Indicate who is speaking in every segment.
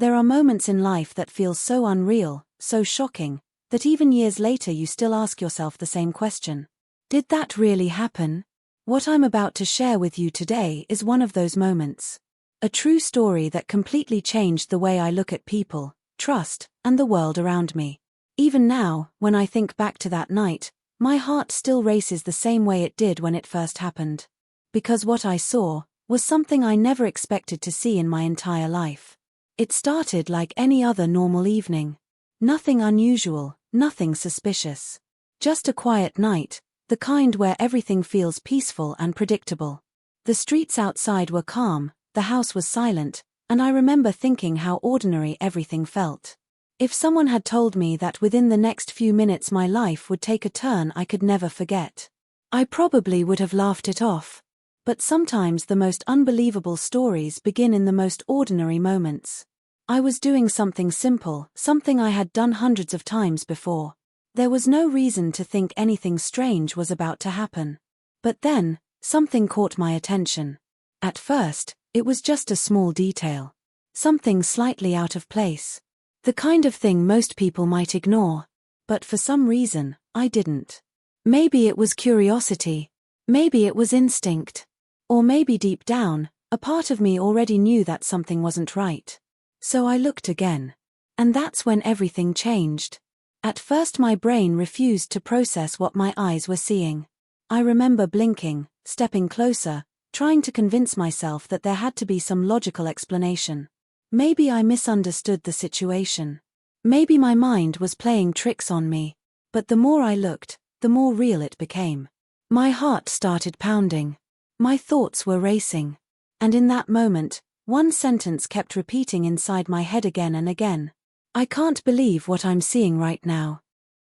Speaker 1: There are moments in life that feel so unreal, so shocking, that even years later you still ask yourself the same question. Did that really happen? What I'm about to share with you today is one of those moments. A true story that completely changed the way I look at people, trust, and the world around me. Even now, when I think back to that night, my heart still races the same way it did when it first happened. Because what I saw was something I never expected to see in my entire life. It started like any other normal evening. Nothing unusual, nothing suspicious. Just a quiet night, the kind where everything feels peaceful and predictable. The streets outside were calm, the house was silent, and I remember thinking how ordinary everything felt. If someone had told me that within the next few minutes my life would take a turn I could never forget, I probably would have laughed it off. But sometimes the most unbelievable stories begin in the most ordinary moments. I was doing something simple, something I had done hundreds of times before. There was no reason to think anything strange was about to happen. But then, something caught my attention. At first, it was just a small detail. Something slightly out of place. The kind of thing most people might ignore. But for some reason, I didn't. Maybe it was curiosity. Maybe it was instinct. Or maybe deep down, a part of me already knew that something wasn't right. So I looked again. And that's when everything changed. At first my brain refused to process what my eyes were seeing. I remember blinking, stepping closer, trying to convince myself that there had to be some logical explanation. Maybe I misunderstood the situation. Maybe my mind was playing tricks on me. But the more I looked, the more real it became. My heart started pounding. My thoughts were racing. And in that moment, one sentence kept repeating inside my head again and again. I can't believe what I'm seeing right now.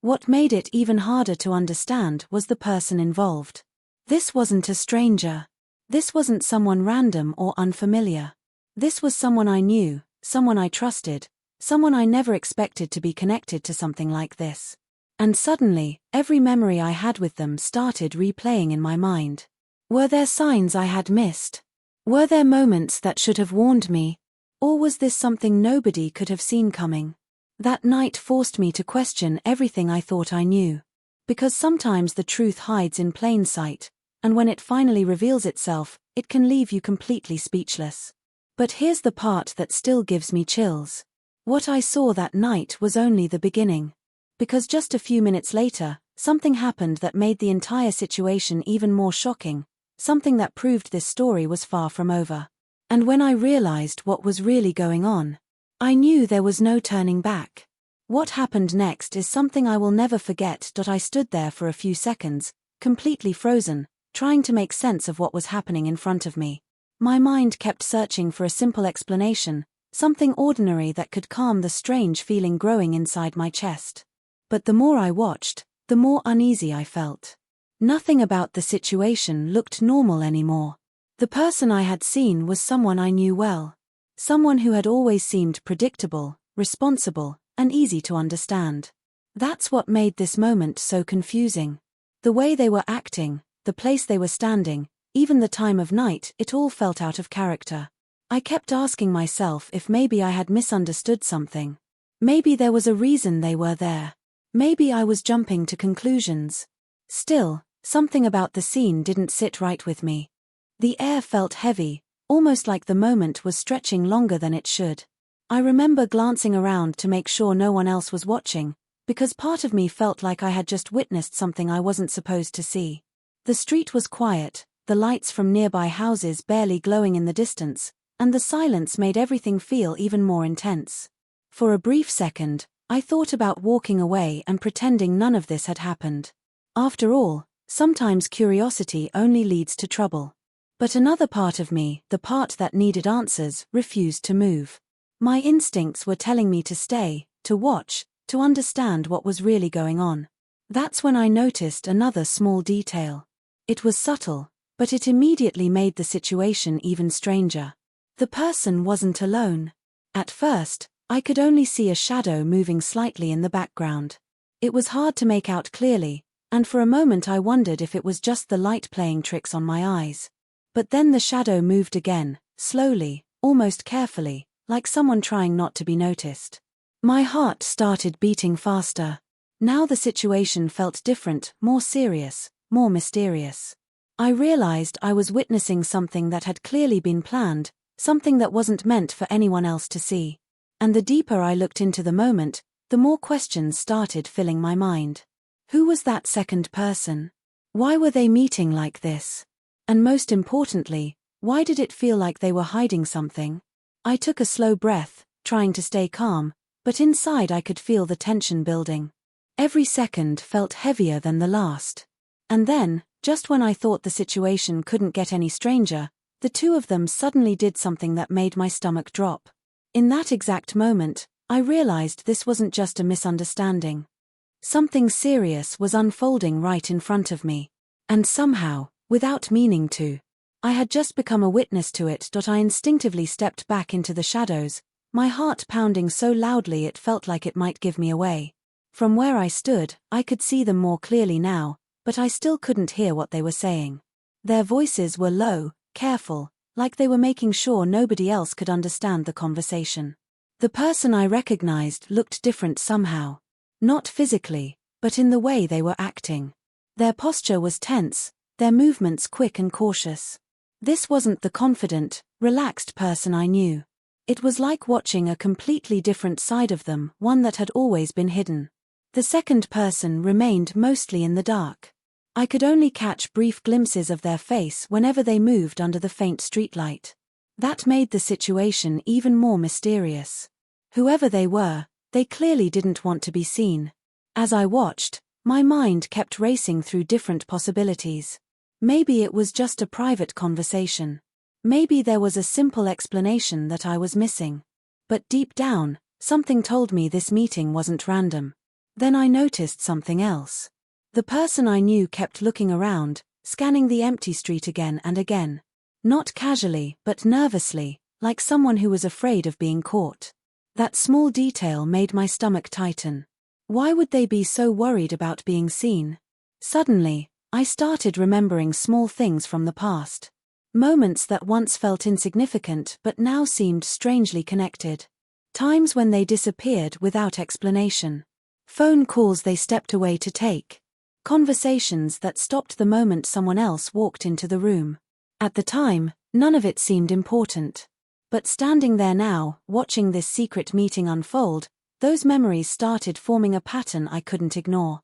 Speaker 1: What made it even harder to understand was the person involved. This wasn't a stranger. This wasn't someone random or unfamiliar. This was someone I knew, someone I trusted, someone I never expected to be connected to something like this. And suddenly, every memory I had with them started replaying in my mind. Were there signs I had missed? Were there moments that should have warned me? Or was this something nobody could have seen coming? That night forced me to question everything I thought I knew. Because sometimes the truth hides in plain sight, and when it finally reveals itself, it can leave you completely speechless. But here's the part that still gives me chills. What I saw that night was only the beginning. Because just a few minutes later, something happened that made the entire situation even more shocking, something that proved this story was far from over. And when I realized what was really going on, I knew there was no turning back. What happened next is something I will never forget. I stood there for a few seconds, completely frozen, trying to make sense of what was happening in front of me. My mind kept searching for a simple explanation, something ordinary that could calm the strange feeling growing inside my chest. But the more I watched, the more uneasy I felt. Nothing about the situation looked normal anymore. The person I had seen was someone I knew well. Someone who had always seemed predictable, responsible, and easy to understand. That's what made this moment so confusing. The way they were acting, the place they were standing, even the time of night, it all felt out of character. I kept asking myself if maybe I had misunderstood something. Maybe there was a reason they were there. Maybe I was jumping to conclusions. Still, something about the scene didn't sit right with me. The air felt heavy, almost like the moment was stretching longer than it should. I remember glancing around to make sure no one else was watching, because part of me felt like I had just witnessed something I wasn't supposed to see. The street was quiet, the lights from nearby houses barely glowing in the distance, and the silence made everything feel even more intense. For a brief second, I thought about walking away and pretending none of this had happened. After all, sometimes curiosity only leads to trouble. But another part of me, the part that needed answers, refused to move. My instincts were telling me to stay, to watch, to understand what was really going on. That's when I noticed another small detail. It was subtle, but it immediately made the situation even stranger. The person wasn't alone. At first, I could only see a shadow moving slightly in the background. It was hard to make out clearly, and for a moment I wondered if it was just the light playing tricks on my eyes. But then the shadow moved again, slowly, almost carefully, like someone trying not to be noticed. My heart started beating faster. Now the situation felt different, more serious, more mysterious. I realized I was witnessing something that had clearly been planned, something that wasn't meant for anyone else to see. And the deeper I looked into the moment, the more questions started filling my mind. Who was that second person? Why were they meeting like this? And most importantly, why did it feel like they were hiding something? I took a slow breath, trying to stay calm, but inside I could feel the tension building. Every second felt heavier than the last. And then, just when I thought the situation couldn't get any stranger, the two of them suddenly did something that made my stomach drop. In that exact moment, I realized this wasn't just a misunderstanding. Something serious was unfolding right in front of me. And somehow, without meaning to, I had just become a witness to it. I instinctively stepped back into the shadows, my heart pounding so loudly it felt like it might give me away. From where I stood, I could see them more clearly now, but I still couldn't hear what they were saying. Their voices were low, careful, like they were making sure nobody else could understand the conversation. The person I recognized looked different somehow. Not physically, but in the way they were acting. Their posture was tense, their movements quick and cautious. This wasn't the confident, relaxed person I knew. It was like watching a completely different side of them, one that had always been hidden. The second person remained mostly in the dark. I could only catch brief glimpses of their face whenever they moved under the faint streetlight. That made the situation even more mysterious. Whoever they were, they clearly didn't want to be seen. As I watched, my mind kept racing through different possibilities. Maybe it was just a private conversation. Maybe there was a simple explanation that I was missing. But deep down, something told me this meeting wasn't random. Then I noticed something else. The person I knew kept looking around, scanning the empty street again and again. Not casually, but nervously, like someone who was afraid of being caught. That small detail made my stomach tighten. Why would they be so worried about being seen? Suddenly, I started remembering small things from the past. Moments that once felt insignificant but now seemed strangely connected. Times when they disappeared without explanation. Phone calls they stepped away to take. Conversations that stopped the moment someone else walked into the room. At the time, none of it seemed important. But standing there now, watching this secret meeting unfold, those memories started forming a pattern I couldn't ignore.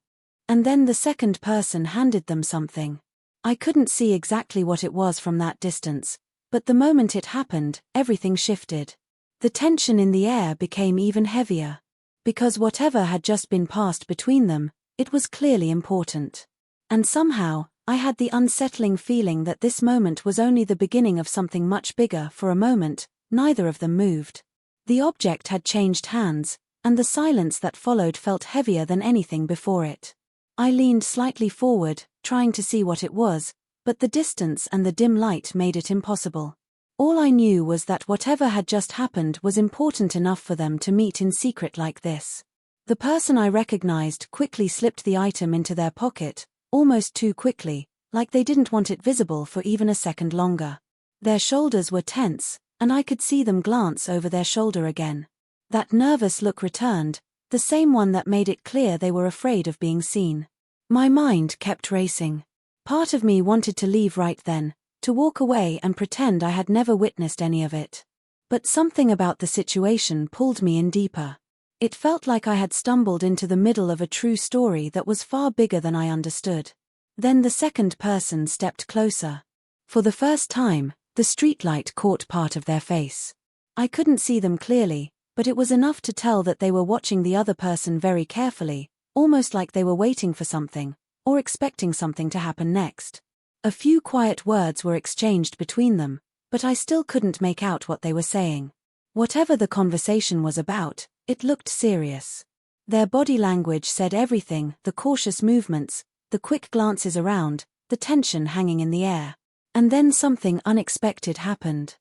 Speaker 1: And then the second person handed them something. I couldn't see exactly what it was from that distance, but the moment it happened, everything shifted. The tension in the air became even heavier. Because whatever had just been passed between them, it was clearly important. And somehow, I had the unsettling feeling that this moment was only the beginning of something much bigger. For a moment, neither of them moved. The object had changed hands, and the silence that followed felt heavier than anything before it. I leaned slightly forward, trying to see what it was, but the distance and the dim light made it impossible. All I knew was that whatever had just happened was important enough for them to meet in secret like this. The person I recognized quickly slipped the item into their pocket, almost too quickly, like they didn't want it visible for even a second longer. Their shoulders were tense, and I could see them glance over their shoulder again. That nervous look returned, the same one that made it clear they were afraid of being seen. My mind kept racing. Part of me wanted to leave right then, to walk away and pretend I had never witnessed any of it. But something about the situation pulled me in deeper. It felt like I had stumbled into the middle of a true story that was far bigger than I understood. Then the second person stepped closer. For the first time, the streetlight caught part of their face. I couldn't see them clearly, but it was enough to tell that they were watching the other person very carefully, almost like they were waiting for something, or expecting something to happen next. A few quiet words were exchanged between them, but I still couldn't make out what they were saying. Whatever the conversation was about, it looked serious. Their body language said everything, the cautious movements, the quick glances around, the tension hanging in the air. And then something unexpected happened.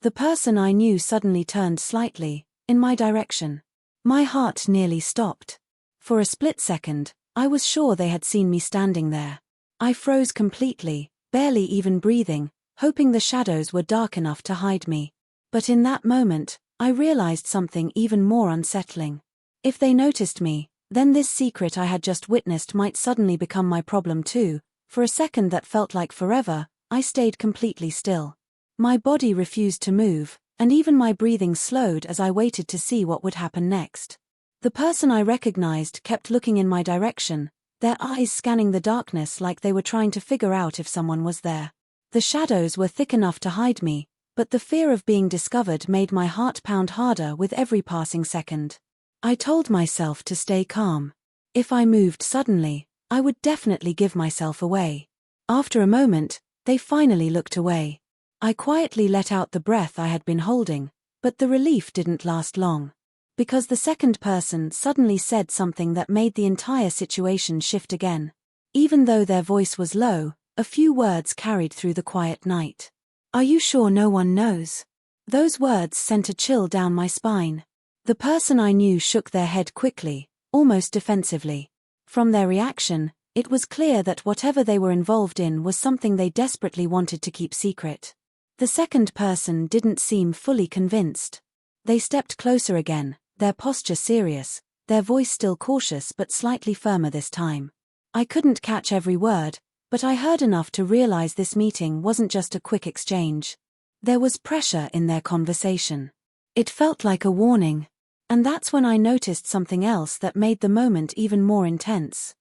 Speaker 1: The person I knew suddenly turned slightly, in my direction. My heart nearly stopped. For a split second, I was sure they had seen me standing there. I froze completely, barely even breathing, hoping the shadows were dark enough to hide me. But in that moment, I realized something even more unsettling. If they noticed me, then this secret I had just witnessed might suddenly become my problem too. For a second that felt like forever, I stayed completely still. My body refused to move, and even my breathing slowed as I waited to see what would happen next. The person I recognized kept looking in my direction, their eyes scanning the darkness like they were trying to figure out if someone was there. The shadows were thick enough to hide me, but the fear of being discovered made my heart pound harder with every passing second. I told myself to stay calm. If I moved suddenly, I would definitely give myself away. After a moment, they finally looked away. I quietly let out the breath I had been holding, but the relief didn't last long. Because the second person suddenly said something that made the entire situation shift again. Even though their voice was low, a few words carried through the quiet night. "Are you sure no one knows?" Those words sent a chill down my spine. The person I knew shook their head quickly, almost defensively. From their reaction, it was clear that whatever they were involved in was something they desperately wanted to keep secret. The second person didn't seem fully convinced. They stepped closer again, their posture serious, their voice still cautious but slightly firmer this time. I couldn't catch every word, but I heard enough to realize this meeting wasn't just a quick exchange. There was pressure in their conversation. It felt like a warning. And that's when I noticed something else that made the moment even more intense.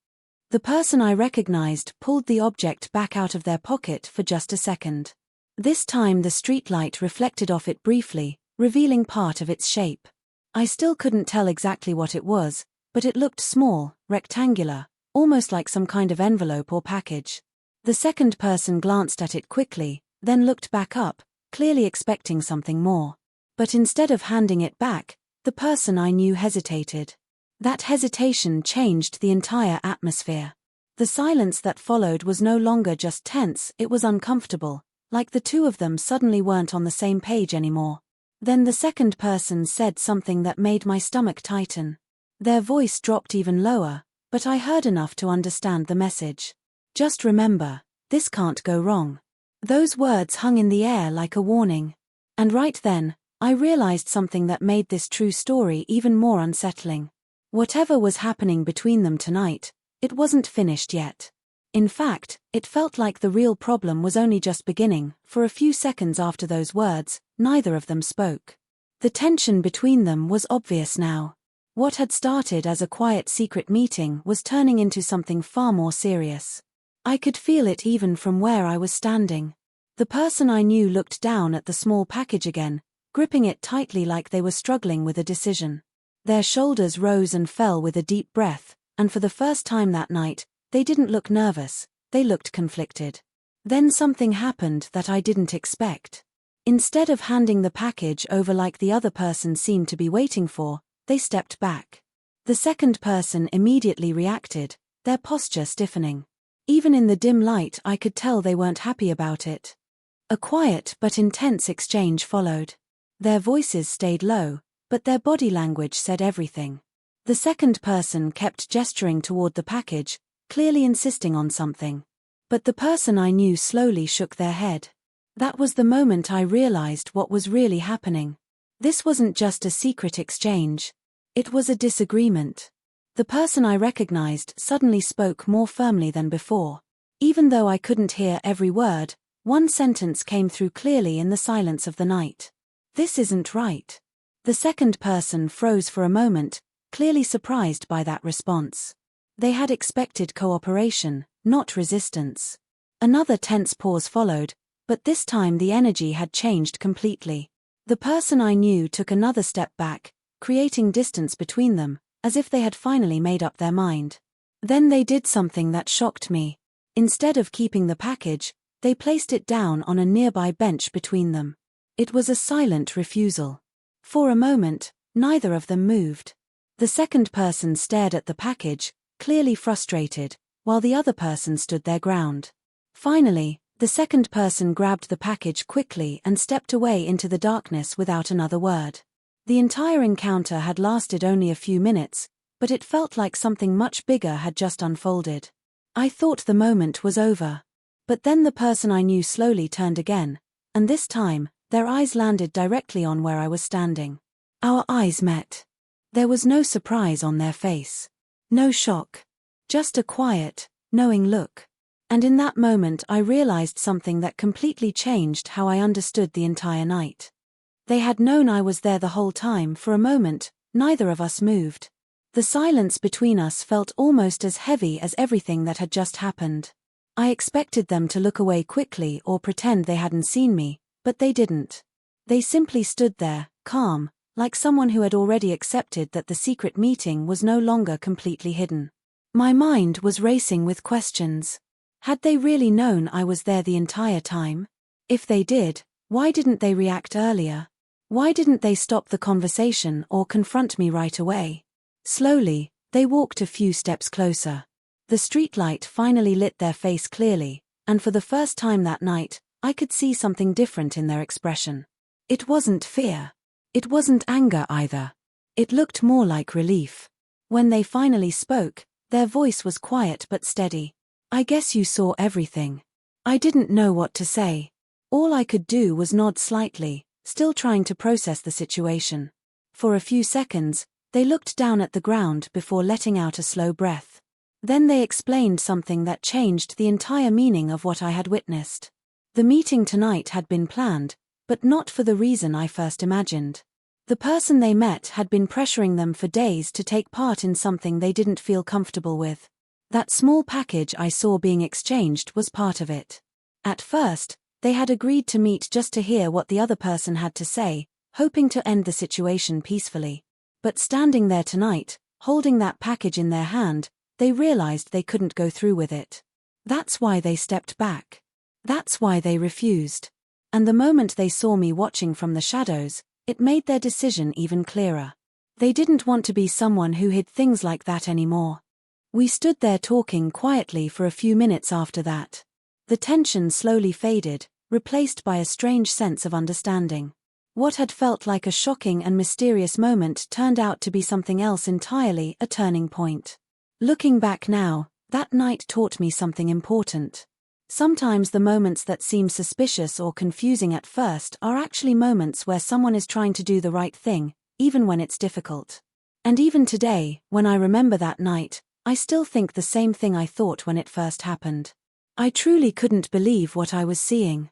Speaker 1: The person I recognized pulled the object back out of their pocket for just a second. This time the streetlight reflected off it briefly, revealing part of its shape. I still couldn't tell exactly what it was, but it looked small, rectangular, almost like some kind of envelope or package. The second person glanced at it quickly, then looked back up, clearly expecting something more. But instead of handing it back, the person I knew hesitated. That hesitation changed the entire atmosphere. The silence that followed was no longer just tense, it was uncomfortable, like the two of them suddenly weren't on the same page anymore. Then the second person said something that made my stomach tighten. Their voice dropped even lower, but I heard enough to understand the message. "Just remember, this can't go wrong." Those words hung in the air like a warning. And right then, I realized something that made this true story even more unsettling. Whatever was happening between them tonight, it wasn't finished yet. In fact, it felt like the real problem was only just beginning. For a few seconds after those words, neither of them spoke. The tension between them was obvious now. What had started as a quiet secret meeting was turning into something far more serious. I could feel it even from where I was standing. The person I knew looked down at the small package again, gripping it tightly like they were struggling with a decision. Their shoulders rose and fell with a deep breath, and for the first time that night, they didn't look nervous, they looked conflicted. Then something happened that I didn't expect. Instead of handing the package over like the other person seemed to be waiting for, they stepped back. The second person immediately reacted, their posture stiffening. Even in the dim light I could tell they weren't happy about it. A quiet but intense exchange followed. Their voices stayed low, but their body language said everything. The second person kept gesturing toward the package, clearly insisting on something. But the person I knew slowly shook their head. That was the moment I realized what was really happening. This wasn't just a secret exchange. It was a disagreement. The person I recognized suddenly spoke more firmly than before. Even though I couldn't hear every word, one sentence came through clearly in the silence of the night. "This isn't right." The second person froze for a moment, clearly surprised by that response. They had expected cooperation, not resistance. Another tense pause followed, but this time the energy had changed completely. The person I knew took another step back, creating distance between them, as if they had finally made up their mind. Then they did something that shocked me. Instead of keeping the package, they placed it down on a nearby bench between them. It was a silent refusal. For a moment, neither of them moved. The second person stared at the package, clearly frustrated, while the other person stood their ground. Finally, the second person grabbed the package quickly and stepped away into the darkness without another word. The entire encounter had lasted only a few minutes, but it felt like something much bigger had just unfolded. I thought the moment was over. But then the person I knew slowly turned again, and this time, their eyes landed directly on where I was standing. Our eyes met. There was no surprise on their face. No shock. Just a quiet, knowing look. And in that moment I realized something that completely changed how I understood the entire night. They had known I was there the whole time. For a moment, neither of us moved. The silence between us felt almost as heavy as everything that had just happened. I expected them to look away quickly or pretend they hadn't seen me, but they didn't. They simply stood there, calm, like someone who had already accepted that the secret meeting was no longer completely hidden. My mind was racing with questions. Had they really known I was there the entire time? If they did, why didn't they react earlier? Why didn't they stop the conversation or confront me right away? Slowly, they walked a few steps closer. The streetlight finally lit their face clearly, and for the first time that night, I could see something different in their expression. It wasn't fear. It wasn't anger either. It looked more like relief. When they finally spoke, their voice was quiet but steady. "I guess you saw everything." I didn't know what to say. All I could do was nod slightly, still trying to process the situation. For a few seconds, they looked down at the ground before letting out a slow breath. Then they explained something that changed the entire meaning of what I had witnessed. The meeting tonight had been planned, but not for the reason I first imagined. The person they met had been pressuring them for days to take part in something they didn't feel comfortable with. That small package I saw being exchanged was part of it. At first, they had agreed to meet just to hear what the other person had to say, hoping to end the situation peacefully. But standing there tonight, holding that package in their hand, they realized they couldn't go through with it. That's why they stepped back. That's why they refused. And the moment they saw me watching from the shadows, it made their decision even clearer. They didn't want to be someone who hid things like that anymore. We stood there talking quietly for a few minutes after that. The tension slowly faded, replaced by a strange sense of understanding. What had felt like a shocking and mysterious moment turned out to be something else entirely, a turning point. Looking back now, that night taught me something important. Sometimes the moments that seem suspicious or confusing at first are actually moments where someone is trying to do the right thing, even when it's difficult. And even today, when I remember that night, I still think the same thing I thought when it first happened. I truly couldn't believe what I was seeing.